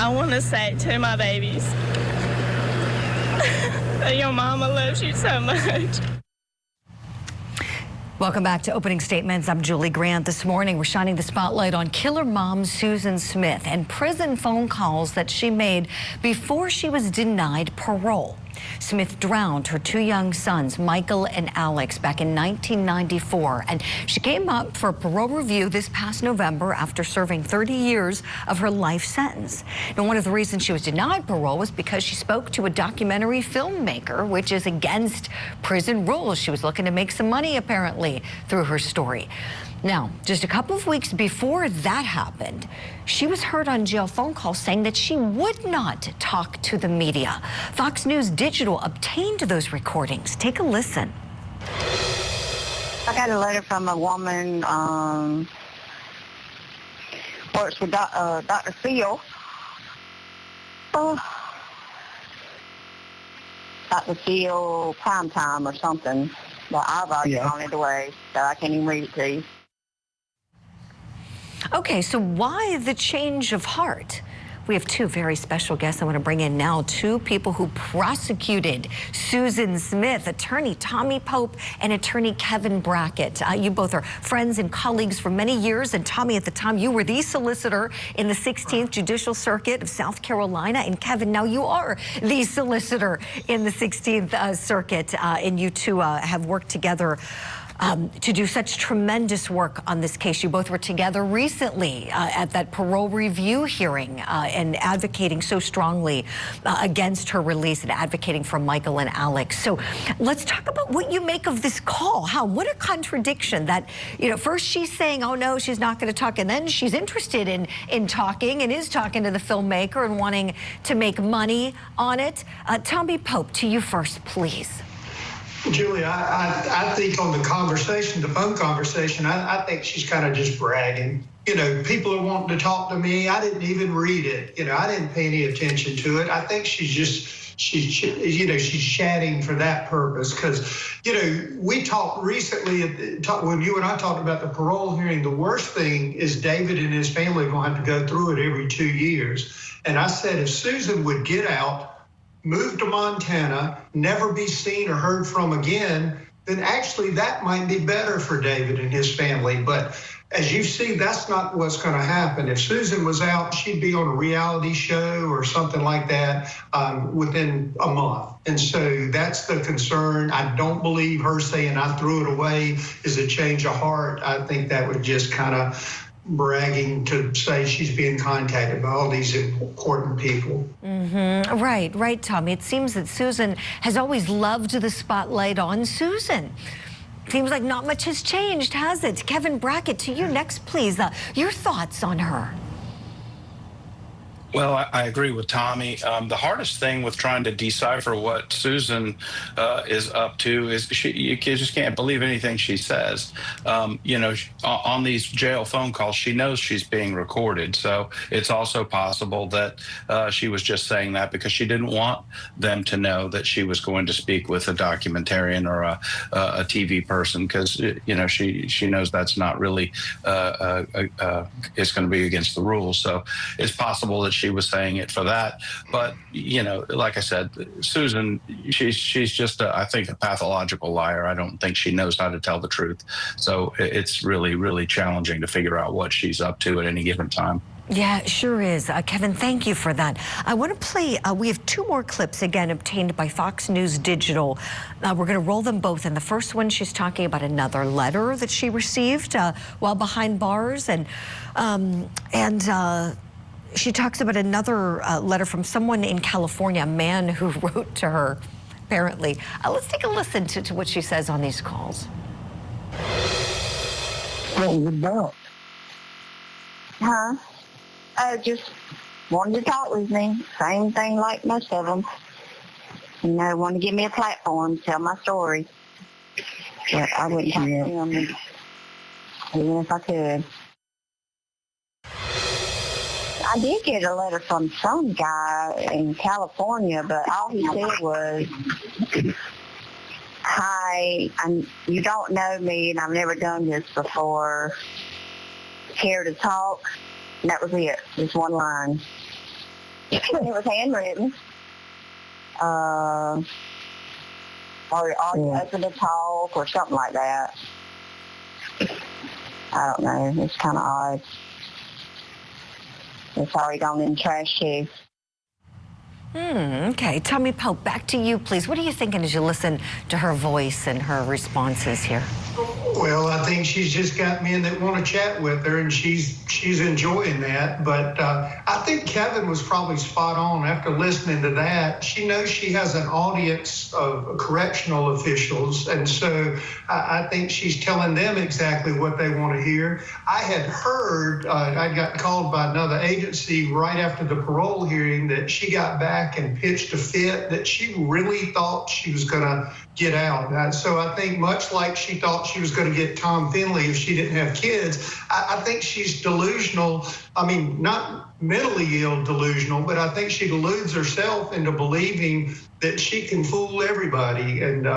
I want to say to my babies that your mama loves you so much. Welcome back to Opening Statements. I'm Julie Grant. This morning, we're shining the spotlight on killer mom Susan Smith and prison phone calls that she made before she was denied parole. Smith drowned her two young sons, Michael and Alex, back in 1994, and she came up for parole review this past November after serving 30 years of her life sentence. Now, one of the reasons she was denied parole was because she spoke to a documentary filmmaker, which is against prison rules. She was looking to make some money, apparently, through her story. Now, just a couple of weeks before that happened, she was heard on jail phone calls saying that she would not talk to the media. Fox News Digital obtained those recordings. Take a listen. I got a letter from a woman, works with Dr. Phil. Dr. Phil Primetime or something. But I've already thrown it away, so I can't even read it to you. Okay, so why the change of heart? We have two very special guests I want to bring in now. Two people who prosecuted Susan Smith, attorney Tommy Pope and attorney Kevin Brackett. You both are friends and colleagues for many years. And Tommy, at the time, you were the solicitor in the 16th Judicial Circuit of South Carolina. And Kevin, now you are the solicitor in the 16th Circuit. And you two have worked together to do such tremendous work on this case. You both were together recently at that parole review hearing and advocating so strongly against her release and advocating for Michael and Alex. So let's talk about what you make of this call. What a contradiction that, first she's saying, oh no, she's not going to talk, and then she's interested in talking and is talking to the filmmaker and wanting to make money on it. Tommy Pope, to you first, please. Julie, I think on the conversation, the phone conversation, I think she's kind of just bragging. People are wanting to talk to me. I didn't even read it. I didn't pay any attention to it. I think she's chatting for that purpose because, we talked recently, when you and I talked about the parole hearing, the worst thing is David and his family are going to have to go through it every 2 years. And I said, if Susan would get out, move to Montana, never be seen or heard from again, then actually that might be better for David and his family. But as you see, that's not what's going to happen. If Susan was out, she'd be on a reality show or something like that within a month. And so that's the concern. I don't believe her saying I threw it away is a change of heart. I think that would just kind of bragging to say she's being contacted by all these important people. Mm-hmm. Right, Tommy. It seems that Susan has always loved the spotlight on Susan. Seems like not much has changed, has it? Kevin Brackett, to you next, please. Your thoughts on her. Well, I agree with Tommy. The hardest thing with trying to decipher what Susan is up to is you just can't believe anything she says. On these jail phone calls, she knows she's being recorded. So it's also possible that she was just saying that because she didn't want them to know that she was going to speak with a documentarian or a TV person because, she knows that's not really it's going to be against the rules. So it's possible that she was saying it for that. But, like I said, Susan, she's just, I think, a pathological liar. I don't think she knows how to tell the truth. So it's really, really challenging to figure out what she's up to at any given time. Yeah, it sure is. Kevin, thank you for that. I want to play, we have two more clips, again, obtained by Fox News Digital. We're going to roll them both. And the first one, she's talking about another letter that she received while behind bars. And she talks about another letter from someone in California, a man who wrote to her, apparently. Let's take a listen to what she says on these calls. What was it about? Huh? Just wanted to talk with me. Same thing like most of them. Wanted to give me a platform to tell my story. But I wouldn't talk to him even if I could. I did get a letter from some guy in California, but all he said was, hi, you don't know me and I've never done this before. Care to talk? And that was it, just one line. It was handwritten. Or are you open to talk or something like that. I don't know. It's kind of odd. It's already gone in the trash too. Okay, Tommy Pope, back to you, please. What are you thinking as you listen to her voice and her responses here? Well, I think she's just got men that want to chat with her, and she's enjoying that. But I think Kevin was probably spot on after listening to that. She knows she has an audience of correctional officials, and so I think she's telling them exactly what they want to hear. I had heard, I got called by another agency right after the parole hearing that she got back and pitched a fit that she really thought she was going to get out. So I think much like she thought she was going to get Tom Finley if she didn't have kids, I think she's delusional. I mean, not mentally ill delusional, but I think she deludes herself into believing that she can fool everybody. And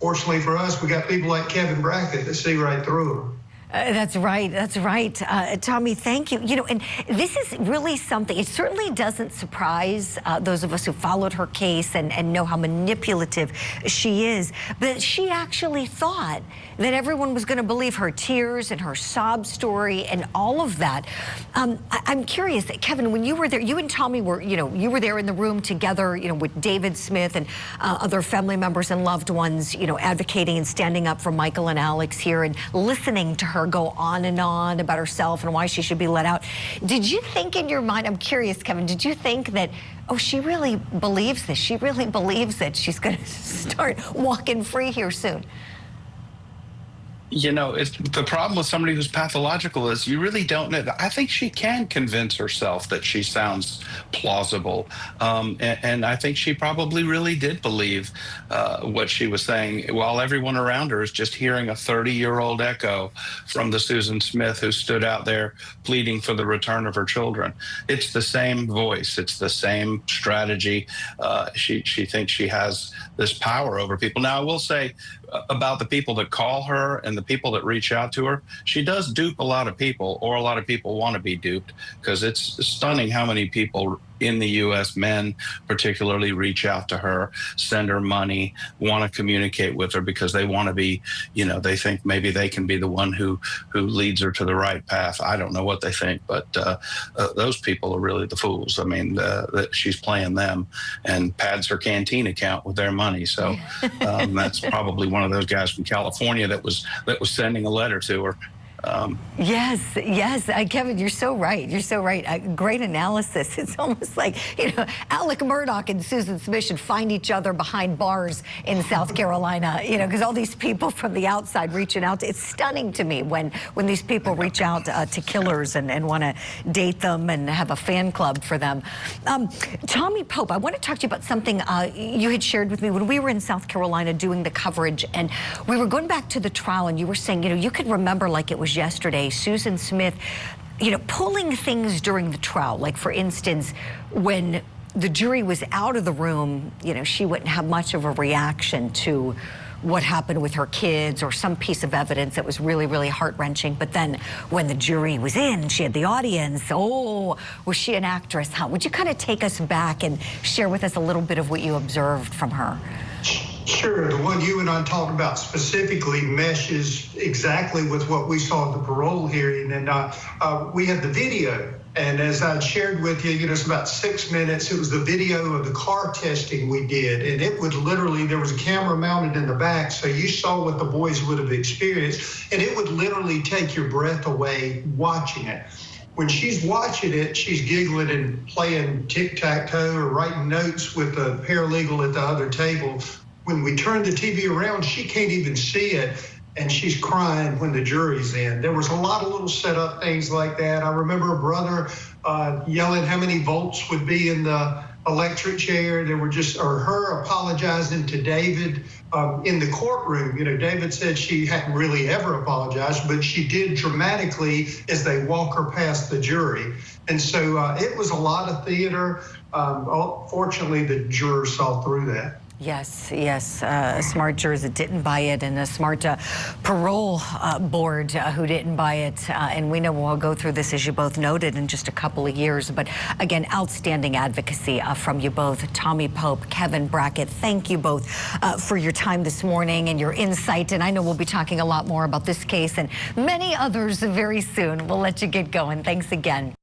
fortunately for us, we got people like Kevin Brackett that see right through her. That's right. That's right. Tommy, thank you. You know, and this is really something. It certainly doesn't surprise those of us who followed her case and know how manipulative she is. But she actually thought that everyone was going to believe her tears and her sob story and all of that. I'm curious, Kevin, when you were there, you and Tommy were, you were there in the room together, with David Smith and other family members and loved ones, advocating and standing up for Michael and Alex here and listening to her go on and on about herself and why she should be let out. Did you think in your mind, I'm curious, Kevin, did you think that, oh, she really believes this? She really believes that she's going to start walking free here soon? The problem with somebody who's pathological is you really don't know. I think she can convince herself that she sounds plausible. And I think she probably really did believe what she was saying, while everyone around her is just hearing a 30-year-old echo from the Susan Smith who stood out there pleading for the return of her children. It's the same voice. It's the same strategy. She thinks she has this power over people. Now, I will say about the people that call her and the people that reach out to her, she does dupe a lot of people, or a lot of people want to be duped, because it's stunning how many people in the U.S., men particularly, reach out to her, send her money, want to communicate with her because they want to be, they think maybe they can be the one who leads her to the right path. I don't know what they think, but those people are really the fools. I mean, that she's playing them and pads her canteen account with their money. So that's probably one of those guys from California that was sending a letter to her. Yes, Kevin, you're so right. You're so right. Great analysis. It's almost like, Alec Murdaugh and Susan Smith should find each other behind bars in South Carolina, because all these people from the outside reaching out. It's stunning to me when these people reach out to killers and want to date them and have a fan club for them. Tommy Pope, I want to talk to you about something you had shared with me when we were in South Carolina doing the coverage, and we were going back to the trial, and you were saying, you could remember like it was yesterday, Susan Smith, pulling things during the trial. Like, for instance, when the jury was out of the room, she wouldn't have much of a reaction to what happened with her kids or some piece of evidence that was really, really heart-wrenching. But then when the jury was in, she had the audience. Oh, was she an actress, huh? Would you kind of take us back and share with us a little bit of what you observed from her? Sure. The one you and I talked about specifically meshes exactly with what we saw at the parole hearing. And we had the video. And as I shared with you, it's about 6 minutes. It was the video of the car testing we did. And it would literally, there was a camera mounted in the back, so you saw what the boys would have experienced. And it would literally take your breath away watching it. When she's watching it, she's giggling and playing tic-tac-toe or writing notes with the paralegal at the other table. When we turn the TV around, she can't even see it, and she's crying when the jury's in. There was a lot of little setup things like that. I remember her brother yelling how many volts would be in the electric chair. There were or her apologizing to David in the courtroom. David said she hadn't really ever apologized, but she did dramatically as they walk her past the jury. And so it was a lot of theater. Fortunately, the jurors saw through that. Yes, yes. A smart jurors that didn't buy it, and a smart parole board who didn't buy it. And we know we'll go through this, as you both noted, in just a couple of years. But again, outstanding advocacy from you both. Tommy Pope, Kevin Brackett, thank you both for your time this morning and your insight. And I know we'll be talking a lot more about this case and many others very soon. We'll let you get going. Thanks again.